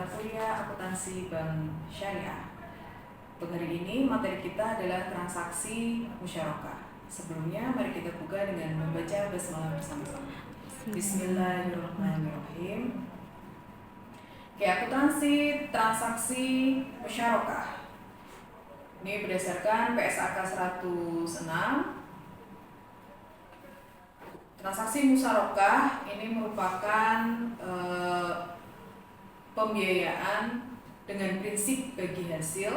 mata kuliah akuntansi bank syariah. Untuk hari ini materi kita adalah transaksi musyarakah. Sebelumnya mari kita buka dengan membaca basmalah bersama-sama. Bismillahirrahmanirrahim. Oke, akuntansi transaksi musyarakah. Ini berdasarkan PSAK 106. Transaksi musyarakah ini merupakan pembiayaan dengan prinsip bagi hasil.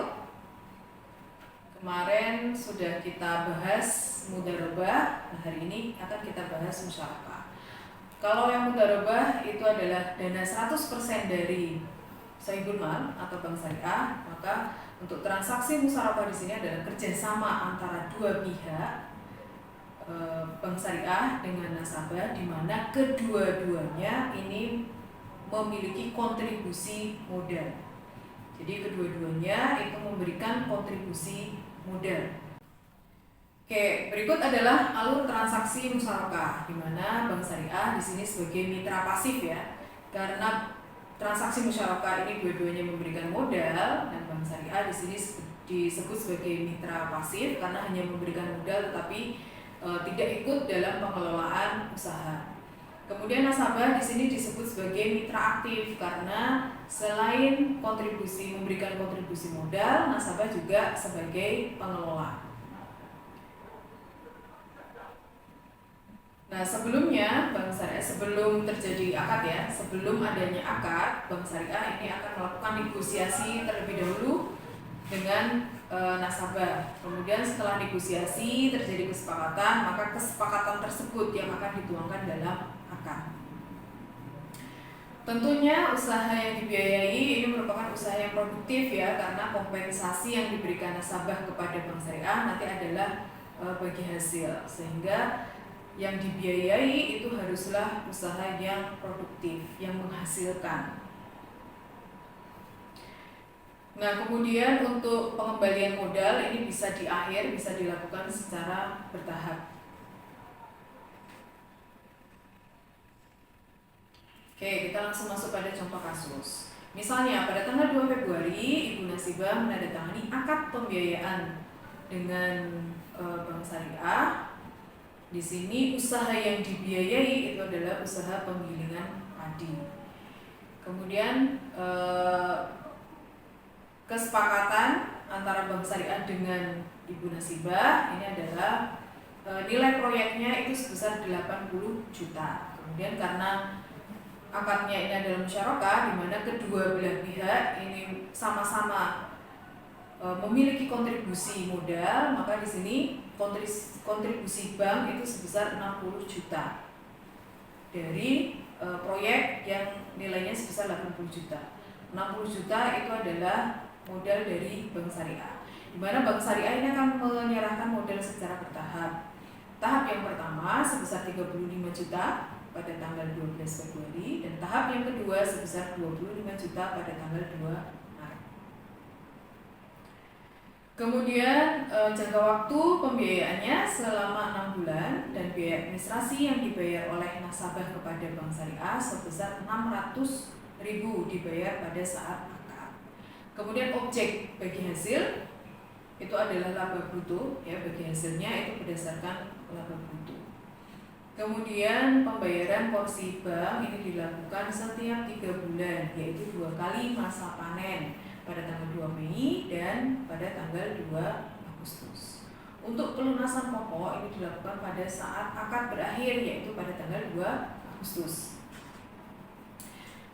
Kemarin sudah kita bahas mudharabah, hari ini akan kita bahas musyarakah. Kalau yang mudharabah itu adalah dana 100% dari sahibul mal atau bank syariah, maka untuk transaksi musyarakah di sini adalah kerjasama antara dua pihak, bank syariah dengan nasabah, di mana kedua-duanya ini memiliki kontribusi modal. Jadi kedua-duanya itu memberikan kontribusi modal. Oke, berikut adalah alur transaksi musyarakah, di mana bank syariah di sini sebagai mitra pasif ya, karena transaksi musyarakah ini dua-duanya memberikan modal, dan bank syariah di sini disebut sebagai mitra pasif karena hanya memberikan modal tetapi tidak ikut dalam pengelolaan usaha. Kemudian nasabah di sini disebut sebagai mitra aktif karena selain memberikan kontribusi modal, nasabah juga sebagai pengelola. Nah, sebelumnya bank syariah, sebelum terjadi akad ya, sebelum adanya akad, bank syariah ini akan melakukan negosiasi terlebih dahulu dengan nasabah. Kemudian setelah negosiasi terjadi kesepakatan, maka kesepakatan tersebut yang akan dituangkan dalam akad. Tentunya usaha yang dibiayai ini merupakan usaha yang produktif ya, karena kompensasi yang diberikan nasabah kepada bank syariah nanti adalah bagi hasil, sehingga yang dibiayai itu haruslah usaha yang produktif, yang menghasilkan. Nah, kemudian untuk pengembalian modal ini bisa di akhir, bisa dilakukan secara bertahap. Oke, kita langsung masuk pada contoh kasus. Misalnya pada tanggal 2 Februari Ibu Nasibah menandatangani akad pembiayaan dengan bank syariah. Di sini usaha yang dibiayai itu adalah usaha penggilingan padi. Kemudian kesepakatan antara bank syariah dengan Ibu Nasibah ini adalah nilai proyeknya itu sebesar 80 juta. Kemudian karena akadnya ini adalah musyarakah, di mana kedua belah pihak ini sama-sama memiliki kontribusi modal, maka di sini kontribusi bank itu sebesar 60 juta dari proyek yang nilainya sebesar 80 juta. 60 juta itu adalah modal dari bank syariah, di mana bank syariah ini akan menyerahkan modal secara bertahap. Tahap yang pertama sebesar 35 juta pada tanggal 12 Februari, dan tahap yang kedua sebesar 25 juta pada tanggal 2 Maret. Kemudian jangka waktu pembiayaannya selama 6 bulan, dan biaya administrasi yang dibayar oleh nasabah kepada bank syariah sebesar 600.000 dibayar pada saat akad. Kemudian objek bagi hasil itu adalah laba bruto ya, bagi hasilnya itu berdasarkan laba bruto. Kemudian pembayaran porsi bank ini dilakukan setiap 3 bulan, yaitu 2 kali masa panen pada tanggal 2 Mei dan pada tanggal 2 Agustus. Untuk pelunasan pokok ini dilakukan pada saat akad berakhir, yaitu pada tanggal 2 Agustus.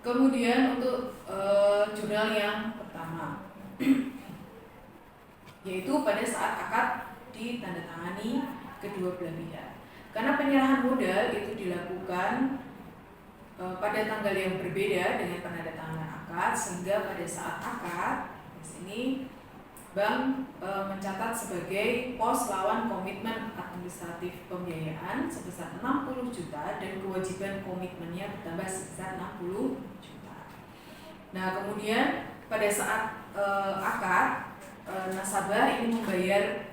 Kemudian untuk jurnal yang pertama yaitu pada saat akad ditandatangani kedua belah pihak. Karena penyerahan modal itu dilakukan pada tanggal yang berbeda dengan penandatanganan akad, sehingga pada saat akad di sini bank mencatat sebagai pos lawan komitmen administratif pembiayaan sebesar 60 juta dan kewajiban komitmennya bertambah sebesar 60 juta. Nah, kemudian pada saat akad nasabah ini membayar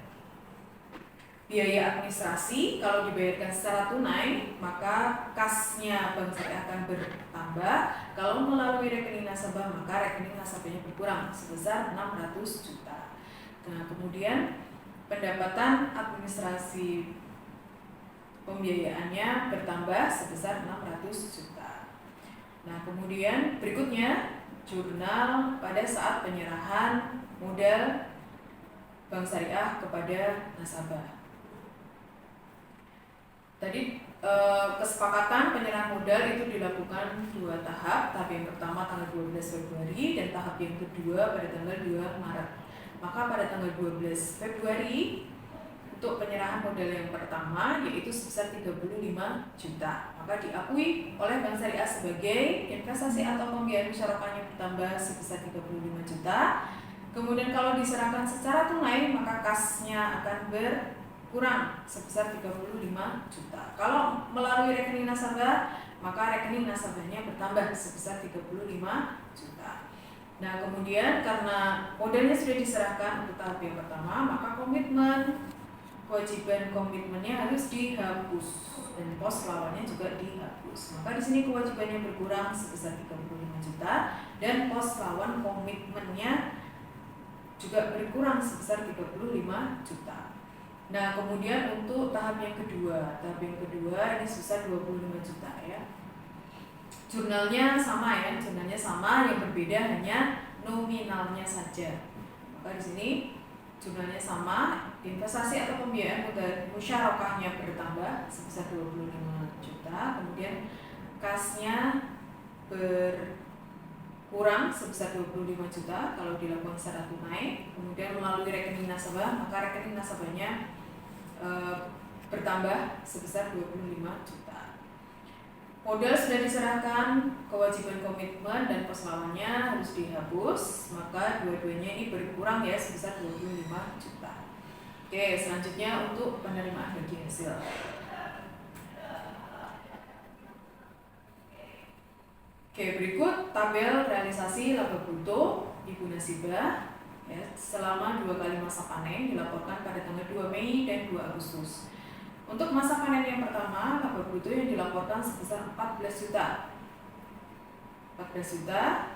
biaya administrasi kalau dibayarkan secara tunai, maka kasnya Bank Syariah akan bertambah. Kalau melalui rekening nasabah, maka rekening nasabahnya berkurang sebesar 600 juta. Nah, kemudian pendapatan administrasi pembiayaannya bertambah sebesar 600 juta. Nah, kemudian berikutnya jurnal pada saat penyerahan modal Bank Syariah kepada nasabah. Tadi kesepakatan penyerahan modal itu dilakukan 2 tahap. Tahap yang pertama tanggal 12 Februari dan tahap yang kedua pada tanggal 2 Maret. Maka pada tanggal 12 Februari untuk penyerahan modal yang pertama yaitu sebesar 35 juta. Maka diakui oleh Bank Syariah sebagai investasi atau pembiayaan musyarakahnya bertambah sebesar 35 juta. Kemudian kalau diserahkan secara tunai maka kasnya akan berkurang sebesar 35 juta. Kalau melalui rekening nasabah, maka rekening nasabahnya bertambah sebesar 35 juta. Nah, kemudian karena modalnya sudah diserahkan untuk tahap yang pertama, maka kewajiban komitmennya harus dihapus dan pos lawannya juga dihapus. Maka di sini kewajibannya berkurang sebesar 35 juta dan pos lawan komitmennya juga berkurang sebesar 35 juta. Nah, kemudian untuk tahap yang kedua ini sebesar 25 juta ya. Jurnalnya sama ya, yang berbeda hanya nominalnya saja. Maka di sini jurnalnya sama, investasi atau pembiayaan musyarakahnya bertambah sebesar 25 juta, kemudian kasnya berkurang sebesar 25 juta kalau dilakukan secara tunai, kemudian melalui rekening nasabah, maka rekening nasabahnya bertambah sebesar 25 juta. Modal sudah diserahkan, kewajiban komitmen dan pos lawannya harus dihapus, maka dua-duanya ini berkurang ya sebesar 25 juta. Oke, selanjutnya untuk penerimaan bagi hasil. Oke, berikut tabel realisasi laba bruto Ibu Nasibah ya, selama 2 kali masa panen dilaporkan pada tanggal 2 Mei dan 2 Agustus. Untuk masa panen yang pertama, laba bruto yang dilaporkan sebesar 14 juta.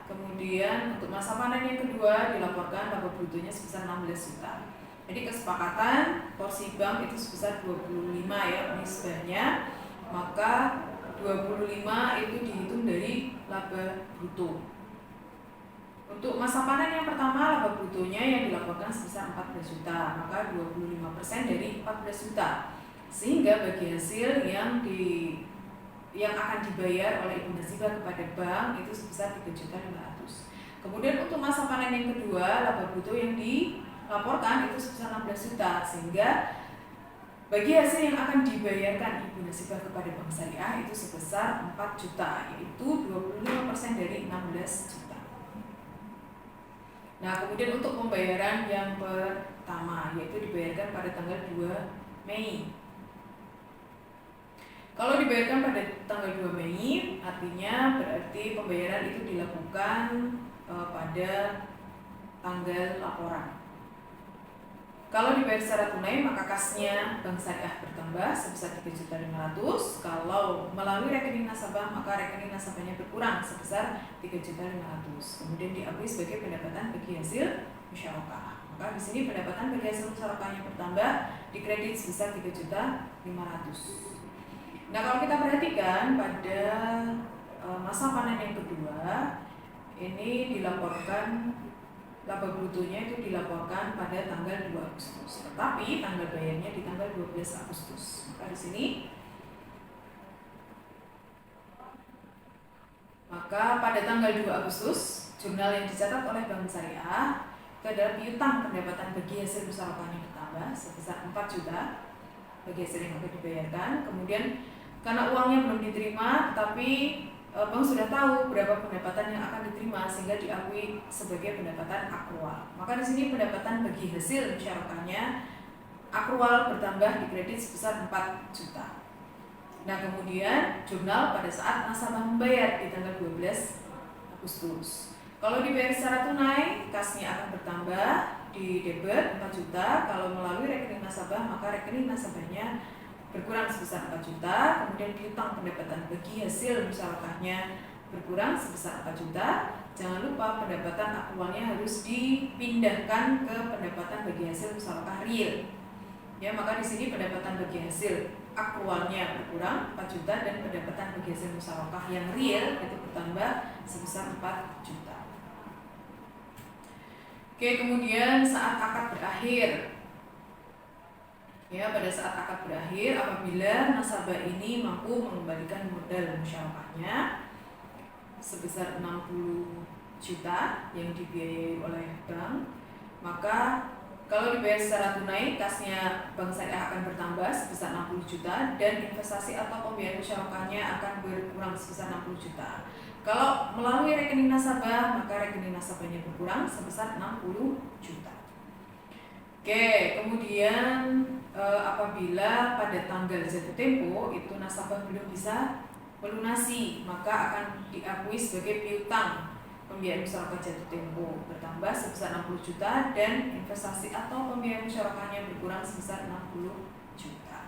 Kemudian untuk masa panen yang kedua dilaporkan laba brutonya sebesar 16 juta. Jadi kesepakatan porsi bank itu sebesar 25 ya nisbahnya. Maka 25 itu dihitung dari laba bruto. Untuk masa panen yang pertama, laba brutonya yang dilaporkan sebesar 14 juta, maka 25% dari 14 juta. Sehingga bagi hasil yang akan dibayar oleh Ibu Nasibah kepada bank itu sebesar 3.500.000. Kemudian untuk masa panen yang kedua, laba bruto yang dilaporkan itu sebesar 16 juta, sehingga bagi hasil yang akan dibayarkan Ibu Nasibah kepada Bank Syariah itu sebesar 4 juta, yaitu 25% dari 16 juta. Nah, kemudian untuk pembayaran yang pertama yaitu dibayarkan pada tanggal 2 Mei. Kalau dibayarkan pada tanggal 2 Mei, artinya berarti pembayaran itu dilakukan pada tanggal laporan. Kalau dibayar secara tunai, maka kasnya Bank Syariah bertambah sebesar 3.500.000. Kalau melalui rekening nasabah, maka rekening nasabahnya berkurang sebesar 3.500.000. Kemudian diakui sebagai pendapatan bagi hasil musyarakah. Maka di sini pendapatan bagi hasil musyarakahnya bertambah, dikredit sebesar 3.500.000. Nah, kalau kita perhatikan pada masa panen yang kedua, ini dilaporkan laba brutonya itu dilaporkan pada tanggal 2 Agustus. Tetapi tanggal bayarnya di tanggal 12 Agustus. Maka di sini pada tanggal 2 Agustus, jurnal yang dicatat oleh Bank Syariah itu adalah piutang pendapatan bagi hasil musyarakahnya bertambah sebesar 4 juta bagi hasil yang akan dibayarkan. Kemudian karena uangnya belum diterima, tapi bank sudah tahu berapa pendapatan yang akan diterima sehingga diakui sebagai pendapatan akrual. Maka di sini pendapatan bagi hasil musyarakahnya akrual bertambah dikredit sebesar 4 juta. Nah, kemudian jurnal pada saat nasabah membayar di tanggal 12 Agustus. Kalau dibayar secara tunai, kasnya akan bertambah di debit 4 juta, kalau melalui rekening nasabah maka rekening nasabahnya berkurang sebesar 4 juta, kemudian piutang pendapatan bagi hasil musyarakahnya berkurang sebesar 4 juta. Jangan lupa pendapatan aktualnya harus dipindahkan ke pendapatan bagi hasil musyarakah real. Ya, maka di sini pendapatan bagi hasil aktualnya berkurang 4 juta dan pendapatan bagi hasil musyarakah yang real itu bertambah sebesar 4 juta. Oke, kemudian saat akad berakhir. Ya, pada saat akad berakhir apabila nasabah ini mampu mengembalikan modal musyarakahnya sebesar 60 juta yang dibiayai oleh bank, maka kalau dibayar secara tunai, kasnya Bank Syariah akan bertambah sebesar 60 juta dan investasi atau pembiayaan musyarakahnya akan berkurang sebesar 60 juta. Kalau melalui rekening nasabah, maka rekening nasabahnya berkurang sebesar 60 juta. Oke, kemudian apabila pada tanggal jatuh tempo itu nasabah belum bisa melunasi, maka akan diakui sebagai piutang pembiayaan musyarakah jatuh tempo bertambah sebesar 60 juta dan investasi atau pembiayaan musyarakahnya berkurang sebesar 60 juta.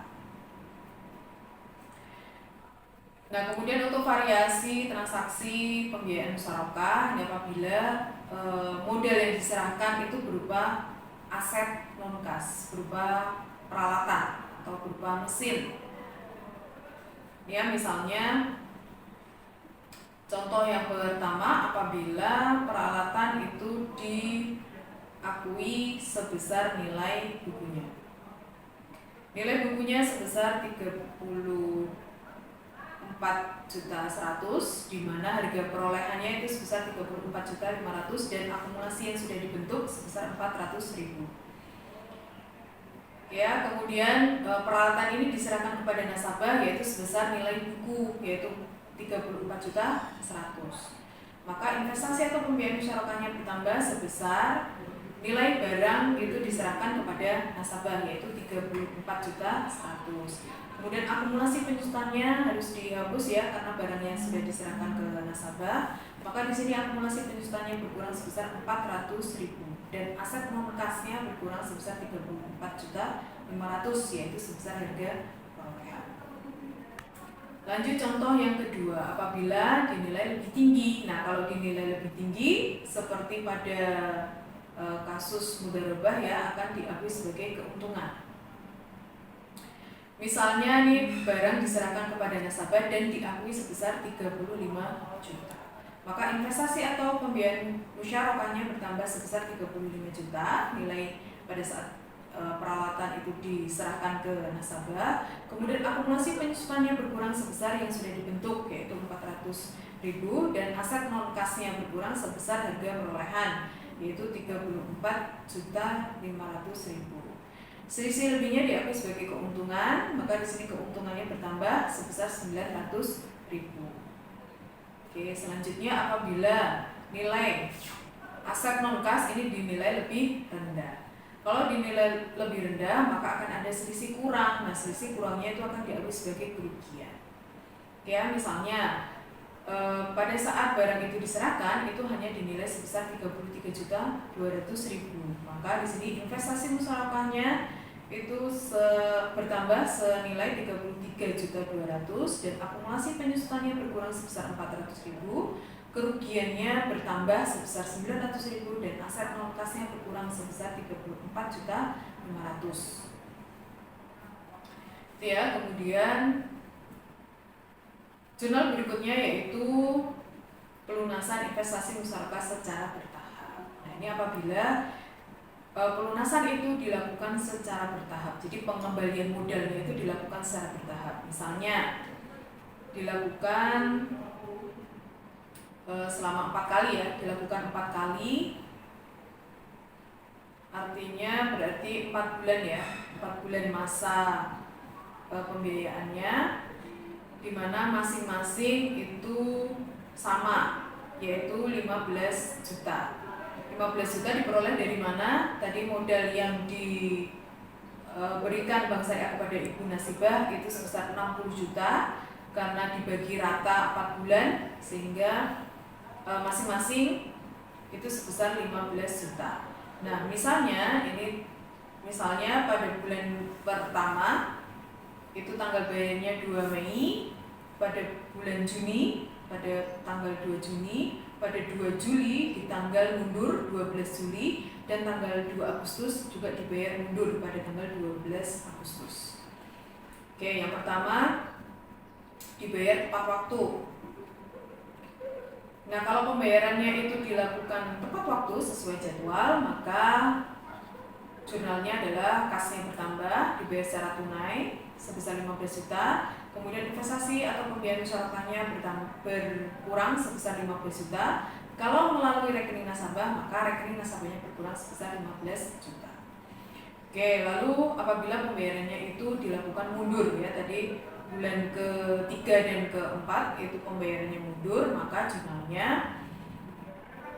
Nah, kemudian untuk variasi transaksi pembiayaan musyarakah, apabila modal yang diserahkan itu berupa aset non kas, berupa peralatan atau berupa mesin. Ya, misalnya contoh yang pertama, apabila peralatan itu diakui sebesar nilai bukunya. Nilai bukunya sebesar 34.100.000, di mana harga perolehannya itu sebesar 34.500.000 dan akumulasi yang sudah dibentuk sebesar 400.000. Ya, kemudian peralatan ini diserahkan kepada nasabah yaitu sebesar nilai buku yaitu 34.100.000. Maka investasi atau pembiayaan musyarakahnya bertambah sebesar nilai barang itu diserahkan kepada nasabah yaitu 34.100.000. Kemudian akumulasi penyusutannya harus dihapus ya karena barangnya sudah diserahkan ke nasabah. Maka di sini akumulasi penyusutannya berkurang sebesar 400.000 dan aset non kasnya berkurang sebesar 34.500.000 yaitu sebesar harga perolehan. Lanjut contoh yang kedua, apabila dinilai lebih tinggi. Nah, kalau dinilai lebih tinggi seperti pada kasus mudharabah ya akan diakui sebagai keuntungan. Misalnya nih barang diserahkan kepada nasabah dan diakui sebesar 35 juta. Maka investasi atau pembiayaan musyarakahnya bertambah sebesar 35 juta nilai pada saat peralatan itu diserahkan ke nasabah. Kemudian akumulasi penyusutannya berkurang sebesar yang sudah dibentuk yaitu 400.000 dan aset non kasnya berkurang sebesar harga perolehan yaitu 34.500.000. Selisih lebihnya diakui sebagai keuntungan, maka di sini keuntungannya bertambah sebesar 900.000. Oke, selanjutnya apabila nilai aset non kas ini dinilai lebih rendah. Kalau dinilai lebih rendah, maka akan ada selisih kurang. Nah, selisih kurangnya itu akan diakui sebagai kerugian. Ya, misalnya pada saat barang itu diserahkan itu hanya dinilai sebesar 33.200.000. Maka di sini investasi musyarakahnya itu bertambah senilai 33.200.000 dan akumulasi penyusutannya berkurang sebesar 400.000. Kerugiannya bertambah sebesar 900.000 dan aset non kasnya berkurang sebesar 34.500.000. Ya, kemudian jurnal berikutnya yaitu pelunasan investasi musyarakah secara bertahap. Nah, ini apabila pelunasan itu dilakukan secara bertahap. Jadi pengembalian modalnya itu dilakukan secara bertahap. Misalnya dilakukan selama 4 kali ya, dilakukan 4 kali. Artinya berarti 4 bulan ya, 4 bulan masa pembiayaannya, di mana masing-masing itu sama, yaitu 15 juta. 15 juta diperoleh dari mana? Tadi modal yang diberikan Bank Syariah kepada Ibu Nasibah itu sebesar 60 juta karena dibagi rata 4 bulan sehingga masing-masing itu sebesar 15 juta. Nah, misalnya pada bulan pertama itu tanggal bayarnya 2 Mei, pada bulan Juni pada tanggal 2 Juni, pada 2 Juli di tanggal mundur 12 Juli, dan tanggal 2 Agustus juga dibayar mundur pada tanggal 12 Agustus. Oke, yang pertama dibayar tepat waktu. Nah, kalau pembayarannya itu dilakukan tepat waktu sesuai jadwal, maka jurnalnya adalah kasnya bertambah, dibayar secara tunai sebesar 15 juta, kemudian investasi atau pembiayaan musyarakahnya berkurang sebesar 15 juta. Kalau melalui rekening nasabah, maka rekening nasabahnya berkurang sebesar 15 juta. Oke, lalu apabila pembayarannya itu dilakukan mundur, ya tadi bulan ke-3 dan ke-4 itu pembayarannya mundur, maka jurnalnya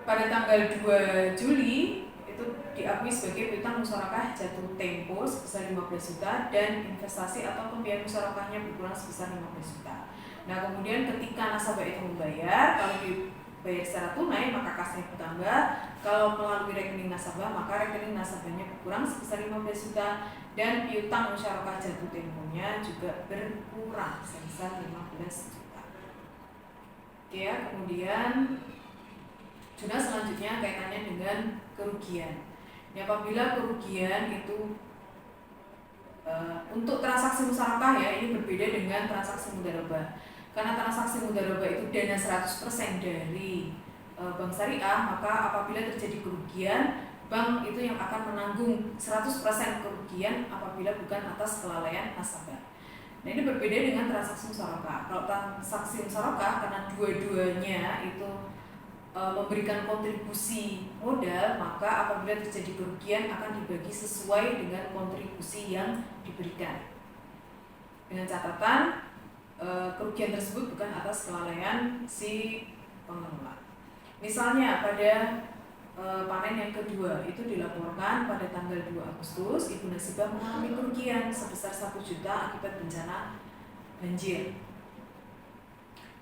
pada tanggal 2 Juli itu diakui sebagai piutang musyarakah jatuh tempo sebesar 15 juta dan investasi atau pembiayaan musyarakahnya berkurang sebesar 15 juta. Nah, kemudian ketika nasabah itu membayar, kalau dibayar secara tunai maka kasnya bertambah, kalau melalui rekening nasabah maka rekening nasabahnya berkurang sebesar 15 juta dan piutang musyarakah jatuh temponya juga berkurang sebesar 15 juta. Oke ya, kemudian jurnal selanjutnya kaitannya dengan kerugian. Ya, apabila kerugian itu untuk transaksi musyarakah, ya ini berbeda dengan transaksi mudharabah. Karena transaksi mudharabah itu dana 100% dari bank syariah, maka apabila terjadi kerugian, bank itu yang akan menanggung 100% kerugian apabila bukan atas kelalaian nasabah. Nah, ini berbeda dengan transaksi musyarakah. Kalau transaksi musyarakah, karena dua-duanya itu memberikan kontribusi modal, maka apabila terjadi kerugian akan dibagi sesuai dengan kontribusi yang diberikan. Dengan catatan kerugian tersebut bukan atas kelalaian si pengelola. Misalnya pada panen yang kedua itu dilaporkan pada tanggal 2 Agustus, Ibu Nasibah mengalami kerugian sebesar 1 juta akibat bencana banjir.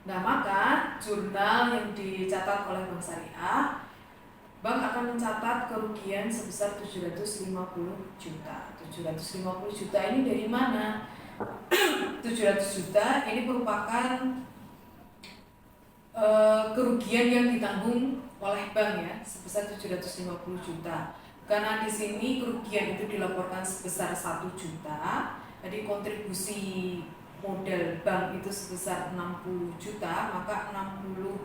Nah, maka jurnal yang dicatat oleh Bank Syariah, bank akan mencatat kerugian sebesar 750 juta. 750 juta ini dari mana? 700 juta ini merupakan kerugian yang ditanggung oleh bank, ya, sebesar 750 juta. Karena di sini kerugian itu dilaporkan sebesar 1 juta, jadi kontribusi modal bank itu sebesar 60 juta, maka 60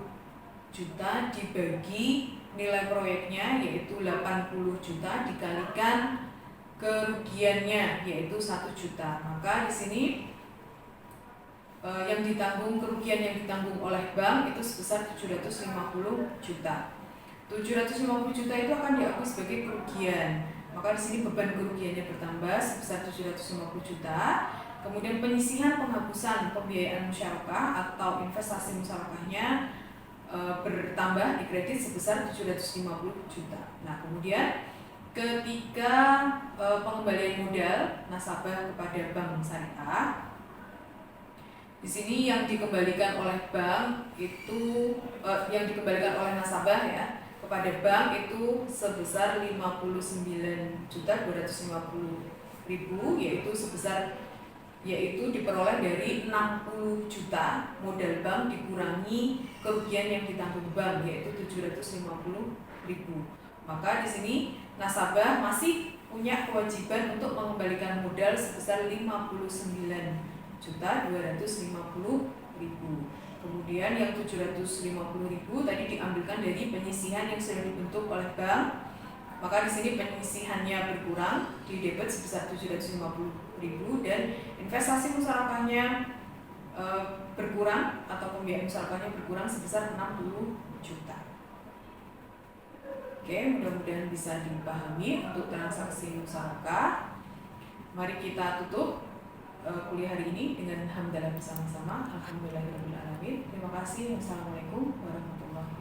juta dibagi nilai proyeknya yaitu 80 juta dikalikan kerugiannya yaitu 1 juta. Maka di sini yang ditanggung, kerugian yang ditanggung oleh bank itu sebesar 750 juta. 750 juta itu akan diakui sebagai kerugian. Maka di sini beban kerugiannya bertambah sebesar 750 juta. Kemudian penyisihan penghapusan pembiayaan musyarakah atau investasi musyarakahnya bertambah di kredit sebesar 750 juta. Nah, kemudian ketika pengembalian modal nasabah kepada bank syariah, di sini yang dikembalikan oleh bank itu yang dikembalikan oleh nasabah, ya, kepada bank itu sebesar 59.250.000, yaitu diperoleh dari 60 juta modal bank dikurangi kerugian yang ditanggung bank yaitu 750.000. Maka di sini nasabah masih punya kewajiban untuk mengembalikan modal sebesar 59.250.000. Kemudian yang 750.000 tadi diambilkan dari penyisihan yang sudah dibentuk oleh bank. Maka di sini penyisihannya berkurang, di debit sebesar 750.000 dan investasi musyarakahnya berkurang atau pembiayaan musyarakahnya berkurang sebesar 60 juta. Oke, mudah-mudahan bisa dipahami untuk transaksi musyarakah. Mari kita tutup kuliah hari ini dengan hamdalah bersama-sama. Alhamdulillahirabbil alamin. Terima kasih. Wassalamualaikum warahmatullahi wabarakatuh.